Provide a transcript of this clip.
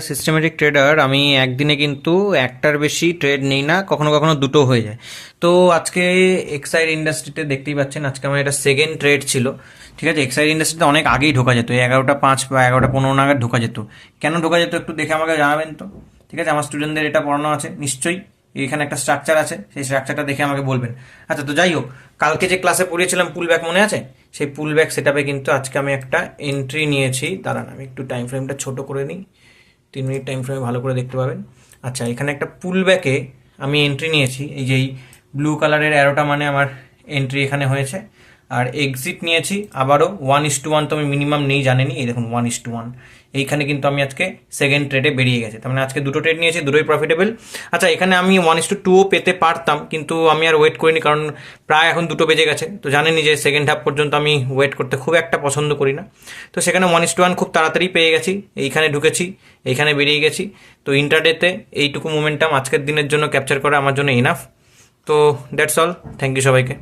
Systematic tedder আমি একদিনে কিন্তু একটার বেশি ট্রেড নেই না, কখনো কখনো দুটো হয়ে যায়। তো আজকে এক্সাইড ইন্ডাস্ট্রিতে দেখতেই পাচ্ছেন, আজকে আমার এটা সেকেন্ড ট্রেড ছিল। ঠিক আছে, এক্সাইড ইন্ডাস্ট্রিতে অনেক আগেই ঢোকা যেত, 11টা 5 বা 11টা 15 নাগাদ ঢোকা যেত। কেন ঢোকা যেত একটু দেখে আমাকে জানাবেন তো। ঠিক আছে, আমার স্টুডেন্টদের এটা পড়ানো আছে নিশ্চয়ই, এখানে একটা স্ট্রাকচার আছে, সেই স্ট্রাকচারটা দেখে আমাকে বলবেন। আচ্ছা, তো যাই হোক, কালকে যে ক্লাসে পড়িয়েছিলাম পুল ব্যাক মনে আছে? সেই পুল ব্যাক সেটআপে কিন্তু আজকে আমি একটা এন্ট্রি নিয়েছি। দাঁড়ান, আমি একটু টাইম ফ্রেমটা ছোট করে নিই, 3 মিনিট টাইম ফ্রেমে ভালো করে দেখতে পাবেন। আচ্ছা, এখানে একটা পুল ব্যাকে আমি এন্ট্রি নিয়েছি, এই যে ব্লু কালারের অ্যারোটা মানে আমার এন্ট্রি এখানে হয়েছে। আর এক্সিট নিয়েছি আবারও 1:1, তো আমি মিনিমাম নেই জানেনি, এই দেখুন 1:1। এইখানে কিন্তু আমি আজকে সেকেন্ড ট্রেডে বেরিয়ে গেছি, তার মানে আজকে দুটো ট্রেড নিয়েছি, দুটোই প্রফিটেবল। আচ্ছা, এখানে আমি 1:2ও পেতে পারতাম, কিন্তু আমি আর ওয়েট করিনি, কারণ প্রায় এখন দুটো বেজে গেছে। তো জানেনই যে সেকেন্ড হাফ পর্যন্ত আমি ওয়েট করতে খুব একটা পছন্দ করি না। তো সেখানে 1:1 খুব তাড়াতাড়ি পেয়ে গেছি, এইখানে ঢুকেছি, এইখানে বেরিয়ে গেছি। তো ইন্টারডেতে এইটুকু মোমেন্টাম আজকের দিনের জন্য ক্যাপচার করা আমার জন্য ইনাফ। তো দ্যাটস অল, থ্যাংক ইউ সবাইকে।